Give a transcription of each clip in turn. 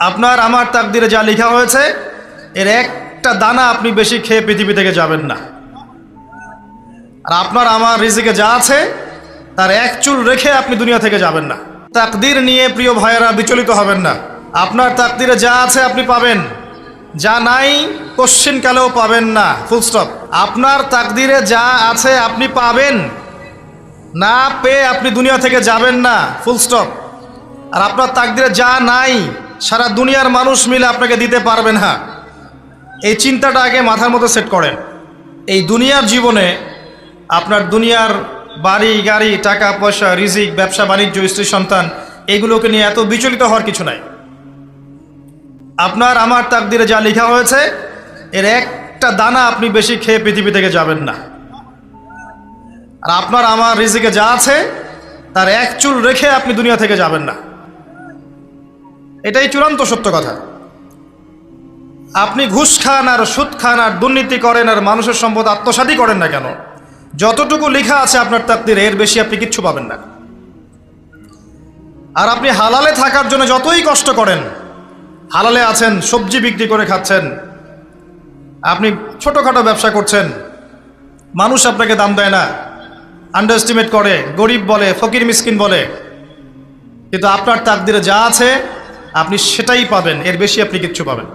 আপনার আমার তাকদিরে যা লেখা হয়েছে এর একটা দানা আপনি বেশি খেয়ে পৃথিবী থেকে যাবেন না। আর আপনার আমার রিজিকে যা আছে তার এক চুল রেখে আপনি দুনিয়া থেকে যাবেন না। তাকদির নিয়ে প্রিয় ভাইয়েরা বিচলিত হবেন না। আপনার তাকদিরে যা আছে আপনি পাবেন, যা নাই কোশ্চিনকালেও পাবেন না, ফুল স্টপ। আপনার তাকদিরে যা আছে আপনি পাবেন, না পেয়ে আপনি দুনিয়া থেকে যাবেন না, ফুল স্টপ। আর আপনার তাকদিরে যা নাই সারা দুনিয়ার মানুষ মিলে আপনাকে দিতে পারবে না। এই চিন্তাটা আগে মাথার মধ্যে সেট করেন। এই দুনিয়ার জীবনে আপনার দুনিয়ার বাড়ি গাড়ি, টাকা পয়সা, রিজিক, ব্যবসা বাণিজ্য, স্ত্রী সন্তান, এগুলোকে নিয়ে এত বিচলিত হওয়ার কিছু নাই। আপনার আমার তাকদিরে যা লেখা হয়েছে এর একটা দানা আপনি বেশি খেয়ে পৃথিবী থেকে যাবেন না। আর আপনার আমার রিজিকে যা আছে তার এক চুল রেখে আপনি দুনিয়া থেকে যাবেন না। এটাই চূড়ান্ত সত্য কথা। আপনি ঘুষ খান আর সুদ খান আর দুর্নীতি করেন আর মানুষের সম্পদ আত্মসাৎই করেন না কেন, যতটুকু লেখা আছে আপনার তাকদিরে এর বেশি আপনি কিচ্ছু পাবেন না। আর আপনি হালালে থাকার জন্য যতই কষ্ট করেন, হালালে আছেন, সবজি বিক্রি করে খাচ্ছেন, আপনি ছোটোখাটো ব্যবসা করছেন, মানুষ আপনাকে দাম দেয় না, আন্ডার এস্টিমেট করে, গরিব বলে, ফকির মিসকিন বলে, কিন্তু আপনার তাকদিরে যা আছে আপনি সেটাই পাবেন, এর বেশি আপনি কিচ্ছু পাবেন।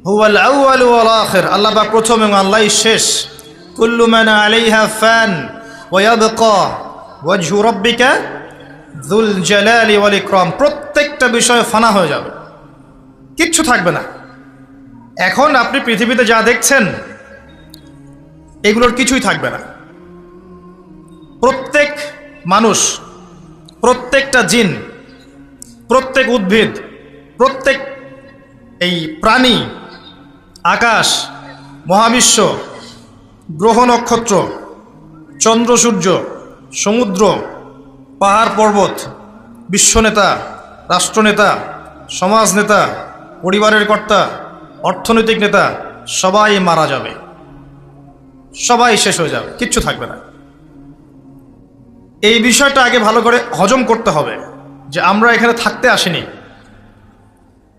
হুয়াল আউয়াল ওয়াল আখির, আল্লাহ পাক প্রথম এবং আল্লাহই শেষ। কুল্লু মান আলাইহা ফান ওয়া ইয়াবকা ওয়াজহু রাব্বিকা যুল জালালি ওয়াল ইকরাম। প্রত্যেকটা বিষয় ফানা হয়ে যাবে, কিচ্ছু থাকবে না। এখন আপনি পৃথিবীতে যা দেখছেন এগুলোর কিছুই থাকবে না। প্রত্যেক মানুষ, প্রত্যেকটা জিন, প্রত্যেক উদ্ভিদ, প্রত্যেক এই প্রাণী, আকাশ, মহাবিশ্ব, গ্রহ নক্ষত্র, চন্দ্র সূর্য, সমুদ্র, পাহাড় পর্বত, বিশ্বনেতা, রাষ্ট্রনেতা, সমাজ নেতা, পরিবারের কর্তা, অর্থনৈতিক নেতা, সবাই মারা যাবে, সবাই শেষ হয়ে যাবে, কিচ্ছু থাকবে না। এই বিষয়টা আগে ভালো করে হজম করতে হবে যে আমরা এখানে থাকতে আসিনি,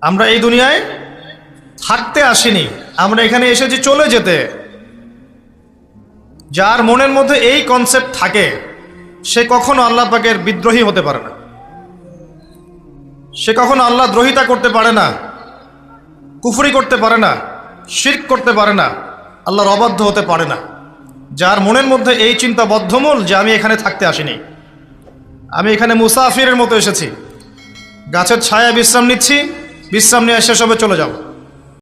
আমরা এই দুনিয়ায় থাকতে আসিনি, আমরা এখানে এসেছি চলে যেতে। যার মনের মধ্যে এই কনসেপ্ট থাকে সে কখনো আল্লাহ পাকের বিদ্রোহী হতে পারে না, সে কখনো আল্লাহ দ্রোহিতা করতে পারে না, কুফরি করতে পারে না, শিরক করতে পারে না, আল্লাহর অবাধ্য হতে পারে না। যার মনের মধ্যে এই চিন্তা বদ্ধমূল যে আমি এখানে থাকতে আসিনি, আমি এখানে মুসাফিরের মতো এসেছি, গাছের ছায়া বিশ্রাম নিচ্ছি, বিশ্রাম নিয়ে শেষ হবে চলে যাব।